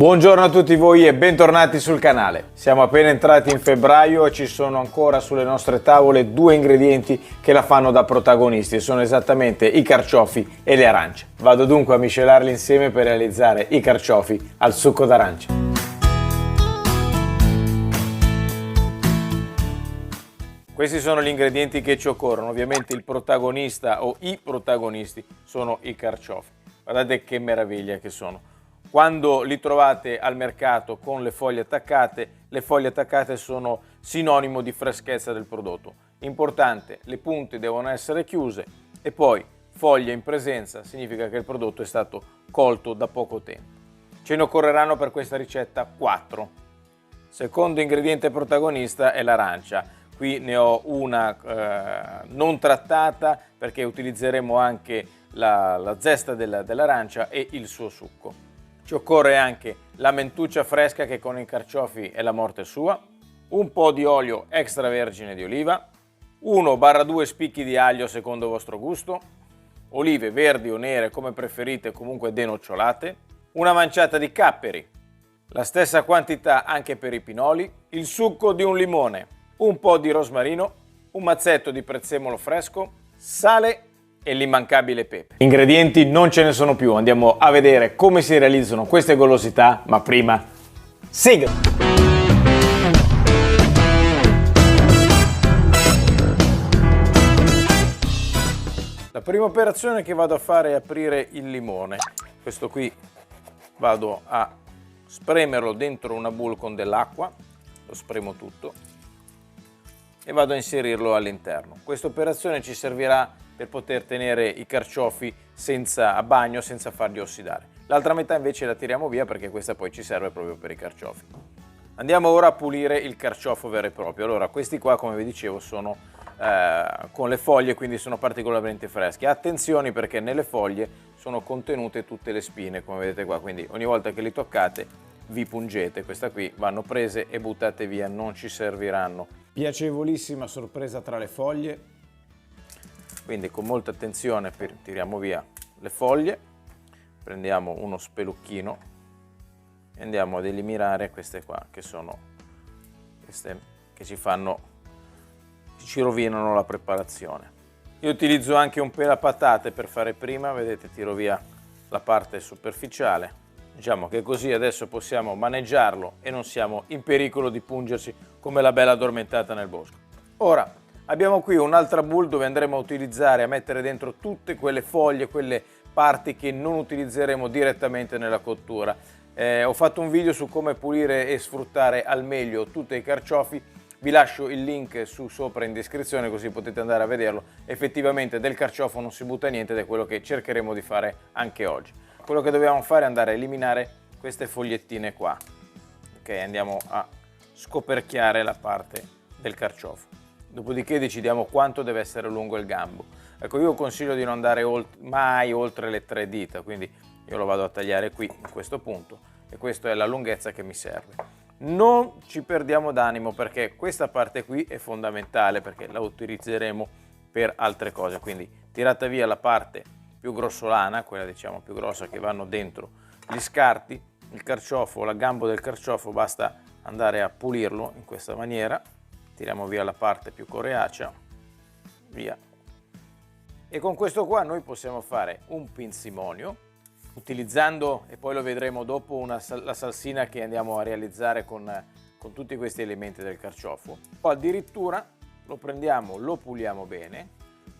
Buongiorno a tutti voi e bentornati sul canale. Siamo appena entrati in febbraio e ci sono ancora sulle nostre tavole due ingredienti che la fanno da protagonisti, sono esattamente i carciofi e le arance. Vado dunque a miscelarli insieme per realizzare i carciofi al succo d'arancia. Questi sono gli ingredienti che ci occorrono, ovviamente il protagonista o i protagonisti sono i carciofi. Guardate che meraviglia che sono. Quando li trovate al mercato con le foglie attaccate sono sinonimo di freschezza del prodotto. Importante, le punte devono essere chiuse e poi foglie in presenza significa che il prodotto è stato colto da poco tempo. Ce ne occorreranno per questa ricetta 4. Secondo ingrediente protagonista è l'arancia. Qui ne ho una non trattata perché utilizzeremo anche la zesta dell'arancia e il suo succo. Ci occorre anche la mentuccia fresca che con i carciofi è la morte sua, un po' di olio extravergine di oliva, 1-2 spicchi di aglio secondo il vostro gusto, olive verdi o nere come preferite, comunque denocciolate, una manciata di capperi, la stessa quantità anche per i pinoli, il succo di un limone, un po' di rosmarino, un mazzetto di prezzemolo fresco, sale e l'immancabile pepe. Ingredienti non ce ne sono più, andiamo a vedere come si realizzano queste golosità, ma prima sigla! La prima operazione che vado a fare è aprire il limone. Questo qui vado a spremerlo dentro una bowl con dell'acqua, lo spremo tutto e vado a inserirlo all'interno. Questa operazione ci servirà per poter tenere i carciofi a bagno senza farli ossidare. L'altra metà invece la tiriamo via perché questa poi ci serve proprio per i carciofi. Andiamo ora a pulire il carciofo vero e proprio. Allora, questi qua, come vi dicevo, sono con le foglie, quindi sono particolarmente freschi. Attenzione perché nelle foglie sono contenute tutte le spine, come vedete qua, quindi ogni volta che li toccate vi pungete. Queste qui vanno prese e buttate via, non ci serviranno. Piacevolissima sorpresa tra le foglie. Quindi con molta attenzione tiriamo via le foglie, prendiamo uno spelucchino e andiamo ad eliminare queste qua che sono queste che ci rovinano la preparazione. Io utilizzo anche un pelapatate per fare prima, vedete, tiro via la parte superficiale. Diciamo che così adesso possiamo maneggiarlo e non siamo in pericolo di pungerci come la bella addormentata nel bosco. Ora abbiamo qui un'altra bowl dove andremo a mettere dentro tutte quelle foglie, quelle parti che non utilizzeremo direttamente nella cottura. Ho fatto un video su come pulire e sfruttare al meglio tutti i carciofi, vi lascio il link sopra in descrizione così potete andare a vederlo. Effettivamente del carciofo non si butta niente ed è quello che cercheremo di fare anche oggi. Quello che dobbiamo fare è andare a eliminare queste fogliettine qua. Ok, andiamo a scoperchiare la parte del carciofo. Dopodiché decidiamo quanto deve essere lungo il gambo. Ecco, io consiglio di non andare mai oltre le 3 dita, quindi io lo vado a tagliare qui, in questo punto, e questa è la lunghezza che mi serve. Non ci perdiamo d'animo perché questa parte qui è fondamentale perché la utilizzeremo per altre cose, quindi tirate via la parte più grossolana, quella diciamo più grossa che vanno dentro gli scarti, il carciofo, la gambo del carciofo, basta andare a pulirlo in questa maniera. Tiriamo via la parte più coriacea, via. E con questo qua noi possiamo fare un pinzimonio, utilizzando, e poi lo vedremo dopo, la salsina che andiamo a realizzare con tutti questi elementi del carciofo. O addirittura lo prendiamo, lo puliamo bene,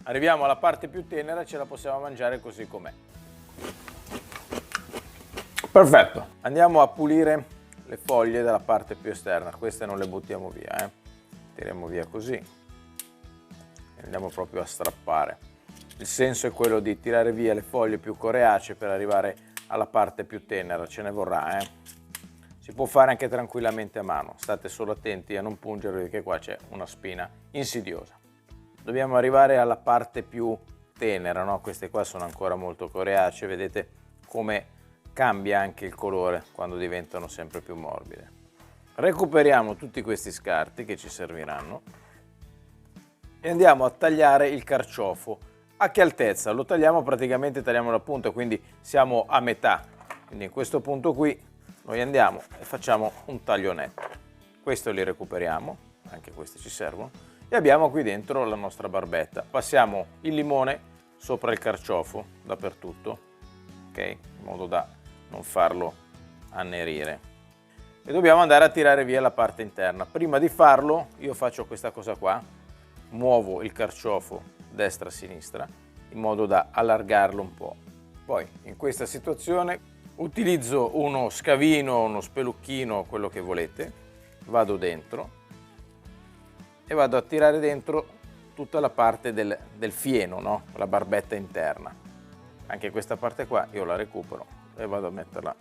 arriviamo alla parte più tenera e ce la possiamo mangiare così com'è. Perfetto! Andiamo a pulire le foglie dalla parte più esterna, queste non le buttiamo via, tiriamo via così e andiamo proprio a strappare. Il senso è quello di tirare via le foglie più coriacee per arrivare alla parte più tenera, ce ne vorrà. Si può fare anche tranquillamente a mano, state solo attenti a non pungervi perché qua c'è una spina insidiosa. Dobbiamo arrivare alla parte più tenera, no? Queste qua sono ancora molto coriacee, vedete come cambia anche il colore quando diventano sempre più morbide. Recuperiamo tutti questi scarti che ci serviranno e andiamo a tagliare il carciofo. A che altezza? Lo tagliamo praticamente, tagliamo la punta, quindi siamo a metà. Quindi in questo punto qui noi andiamo e facciamo un taglio netto. Questo li recuperiamo, anche questi ci servono, e abbiamo qui dentro la nostra barbetta. Passiamo il limone sopra il carciofo dappertutto, ok? In modo da non farlo annerire. E dobbiamo andare a tirare via la parte interna. Prima di farlo io faccio questa cosa qua, muovo il carciofo destra-sinistra in modo da allargarlo un po'. Poi in questa situazione utilizzo uno scavino, uno spelucchino, quello che volete, vado dentro e vado a tirare dentro tutta la parte del fieno, no? La barbetta interna. Anche questa parte qua io la recupero e vado a metterla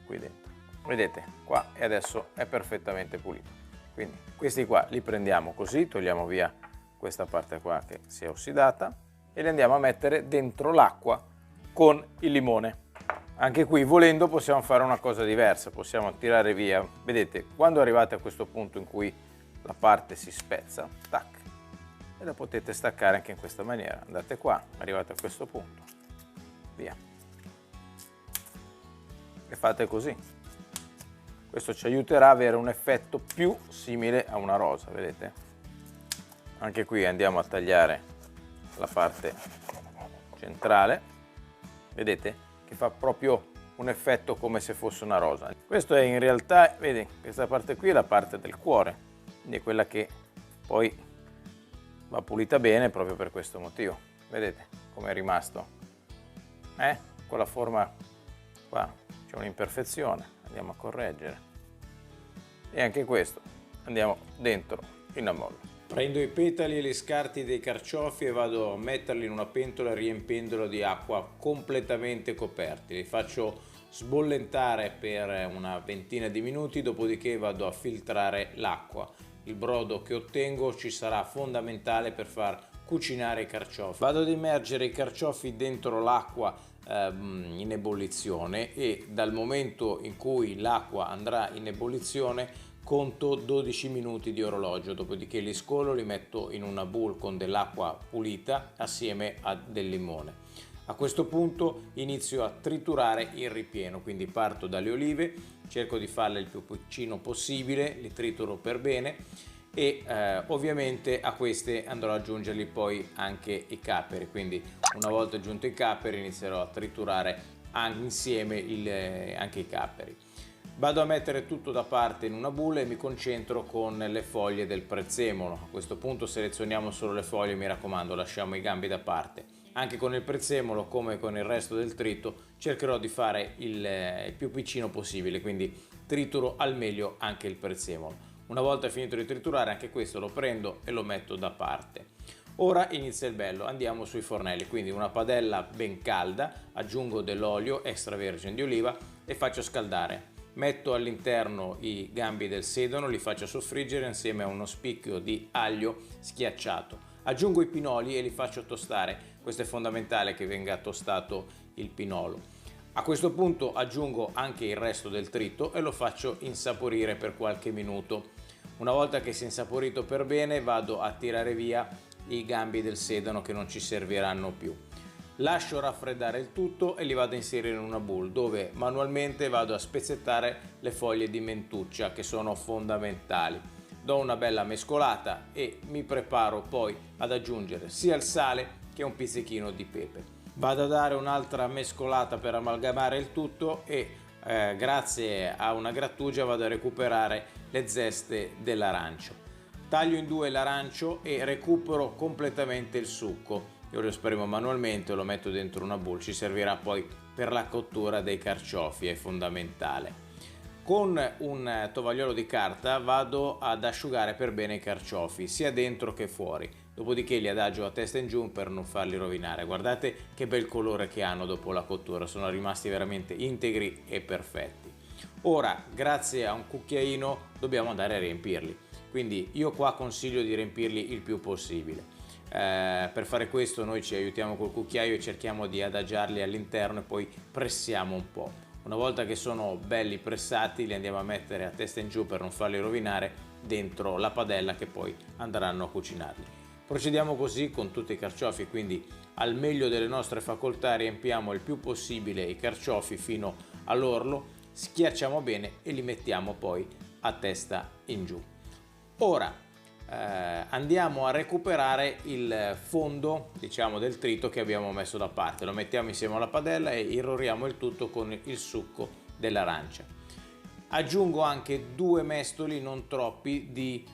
qui dentro. Vedete qua, e adesso è perfettamente pulito. Quindi questi qua li prendiamo così, togliamo via questa parte qua che si è ossidata e li andiamo a mettere dentro l'acqua con il limone. Anche qui, volendo, possiamo fare una cosa diversa, possiamo tirare via. Vedete, quando arrivate a questo punto in cui la parte si spezza, tac, e la potete staccare anche in questa maniera. Andate qua, arrivate a questo punto, via. E fate così. Questo ci aiuterà a avere un effetto più simile a una rosa, vedete? Anche qui andiamo a tagliare la parte centrale, vedete? Che fa proprio un effetto come se fosse una rosa. Questo è in realtà, vedi, questa parte qui è la parte del cuore, quindi è quella che poi va pulita bene proprio per questo motivo. Vedete come è rimasto? Con la forma qua c'è un'imperfezione, andiamo a correggere. E anche questo andiamo dentro in ammollo. Prendo i petali e gli scarti dei carciofi e vado a metterli in una pentola riempiendola di acqua completamente coperti. Li faccio sbollentare per una ventina di minuti, dopodiché vado a filtrare l'acqua. Il brodo che ottengo ci sarà fondamentale per far cucinare i carciofi. Vado ad immergere i carciofi dentro l'acqua in ebollizione e dal momento in cui l'acqua andrà in ebollizione conto 12 minuti di orologio, dopodiché li scolo, li metto in una bowl con dell'acqua pulita assieme a del limone. A questo punto inizio a triturare il ripieno, quindi parto dalle olive, cerco di farle il più piccino possibile, li trituro per bene e ovviamente a queste andrò ad aggiungerli poi anche i capperi, quindi una volta aggiunto i capperi inizierò a triturare insieme anche i capperi. Vado a mettere tutto da parte in una bowl e mi concentro con le foglie del prezzemolo. A questo punto selezioniamo solo le foglie, mi raccomando, lasciamo i gambi da parte. Anche con il prezzemolo, come con il resto del trito, cercherò di fare il più piccino possibile, quindi trituro al meglio anche il prezzemolo. Una volta finito di triturare anche questo lo prendo e lo metto da parte. Ora inizia il bello, andiamo sui fornelli, quindi una padella ben calda, aggiungo dell'olio extravergine di oliva e faccio scaldare. Metto all'interno i gambi del sedano, li faccio soffriggere insieme a uno spicchio di aglio schiacciato. Aggiungo i pinoli e li faccio tostare, questo è fondamentale che venga tostato il pinolo. A questo punto aggiungo anche il resto del trito e lo faccio insaporire per qualche minuto. Una volta che si è insaporito per bene vado a tirare via i gambi del sedano che non ci serviranno più. Lascio raffreddare il tutto e li vado a inserire in una bowl dove manualmente vado a spezzettare le foglie di mentuccia che sono fondamentali. Do una bella mescolata e mi preparo poi ad aggiungere sia il sale che un pizzichino di pepe. Vado a dare un'altra mescolata per amalgamare il tutto e grazie a una grattugia vado a recuperare le zeste dell'arancio. Taglio in due l'arancio e recupero completamente il succo. Io lo esprimo manualmente, lo metto dentro una bowl, ci servirà poi per la cottura dei carciofi, è fondamentale. Con un tovagliolo di carta vado ad asciugare per bene i carciofi, sia dentro che fuori, dopodiché li adagio a testa in giù per non farli rovinare. Guardate che bel colore che hanno dopo la cottura, sono rimasti veramente integri e perfetti. Ora, grazie a un cucchiaino, dobbiamo andare a riempirli, quindi io qua consiglio di riempirli il più possibile. Per fare questo noi ci aiutiamo col cucchiaio e cerchiamo di adagiarli all'interno e poi pressiamo un po'. Una volta che sono belli pressati li andiamo a mettere a testa in giù per non farli rovinare dentro la padella che poi andranno a cucinarli. Procediamo così con tutti i carciofi, quindi al meglio delle nostre facoltà riempiamo il più possibile i carciofi fino all'orlo. schiacciamo bene e li mettiamo poi a testa in giù. Ora andiamo a recuperare il fondo, diciamo, del trito che abbiamo messo da parte, lo mettiamo insieme alla padella e irroriamo il tutto con il succo dell'arancia. Aggiungo anche 2 mestoli, non troppi, di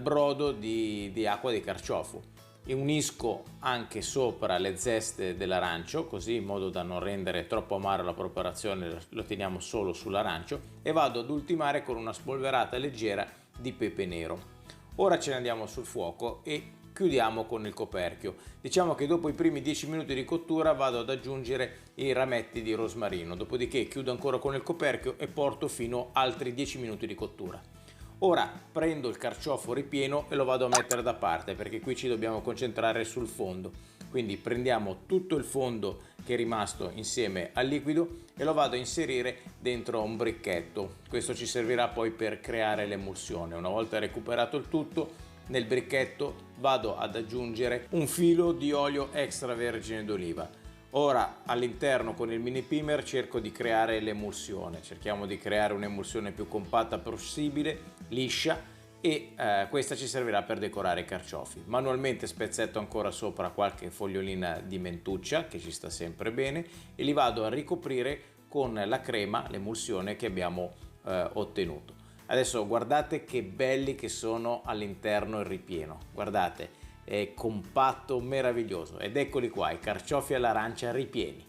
brodo di acqua di carciofo e unisco anche sopra le zeste dell'arancio, così in modo da non rendere troppo amaro la preparazione, lo teniamo solo sull'arancio, e vado ad ultimare con una spolverata leggera di pepe nero. Ora ce ne andiamo sul fuoco e chiudiamo con il coperchio. Diciamo che dopo i primi 10 minuti di cottura vado ad aggiungere i rametti di rosmarino, dopodiché chiudo ancora con il coperchio e porto fino a altri 10 minuti di cottura. Ora prendo il carciofo ripieno e lo vado a mettere da parte, perché qui ci dobbiamo concentrare sul fondo. Quindi prendiamo tutto il fondo che è rimasto insieme al liquido e lo vado a inserire dentro un bricchetto. Questo ci servirà poi per creare l'emulsione. Una volta recuperato il tutto, nel bricchetto vado ad aggiungere un filo di olio extravergine d'oliva. Ora all'interno con il mini pimer cerco di creare l'emulsione, cerchiamo di creare un'emulsione più compatta possibile, liscia, e questa ci servirà per decorare i carciofi. Manualmente spezzetto ancora sopra qualche fogliolina di mentuccia, che ci sta sempre bene, e li vado a ricoprire con la crema, l'emulsione che abbiamo ottenuto. Adesso guardate che belli che sono all'interno il ripieno, guardate, è compatto, meraviglioso, ed eccoli qua, i carciofi all'arancia ripieni.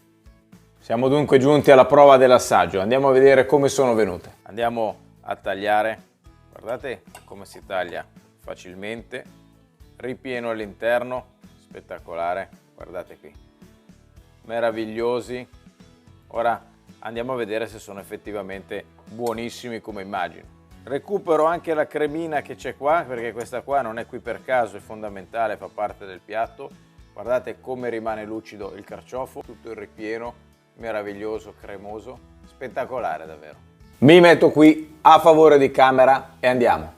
Siamo dunque giunti alla prova dell'assaggio, andiamo a vedere come sono venute. Andiamo a tagliare, guardate come si taglia facilmente, ripieno all'interno, spettacolare, guardate qui, meravigliosi. Ora andiamo a vedere se sono effettivamente buonissimi come immagino. Recupero anche la cremina che c'è qua, perché questa qua non è qui per caso, è fondamentale, fa parte del piatto. Guardate come rimane lucido il carciofo, tutto il ripieno, meraviglioso, cremoso, spettacolare davvero. Mi metto qui a favore di camera e andiamo.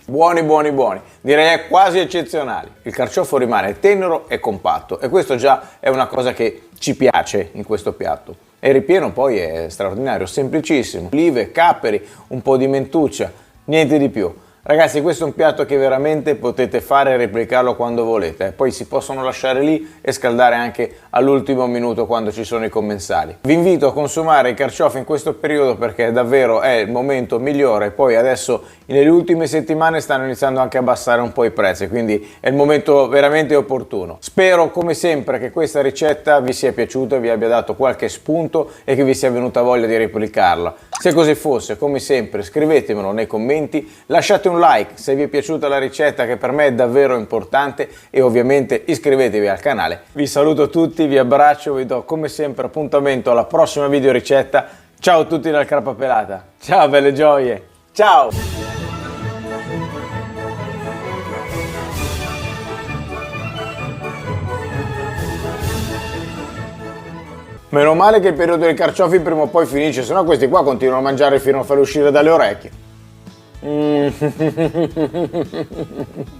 Buoni, buoni, buoni, direi quasi eccezionali. Il carciofo rimane tenero e compatto e questo già è una cosa che ci piace in questo piatto. E il ripieno poi è straordinario, semplicissimo, olive, capperi, un po' di mentuccia, niente di più. Ragazzi, questo è un piatto che veramente potete fare e replicarlo quando volete. Poi si possono lasciare lì e scaldare anche all'ultimo minuto quando ci sono i commensali. Vi invito a consumare i carciofi in questo periodo perché davvero è il momento migliore. Poi adesso nelle ultime settimane stanno iniziando anche a abbassare un po' i prezzi, quindi è il momento veramente opportuno. Spero come sempre che questa ricetta vi sia piaciuta, vi abbia dato qualche spunto e che vi sia venuta voglia di replicarla. Se così fosse, come sempre, scrivetemelo nei commenti, lasciate un like se vi è piaciuta la ricetta, che per me è davvero importante, e ovviamente iscrivetevi al canale. Vi saluto tutti, vi abbraccio, vi do come sempre appuntamento alla prossima video ricetta. Ciao a tutti dal Crapa Pelata, ciao belle gioie, ciao! Meno male che il periodo dei carciofi prima o poi finisce, sennò questi qua continuano a mangiare fino a farli uscire dalle orecchie.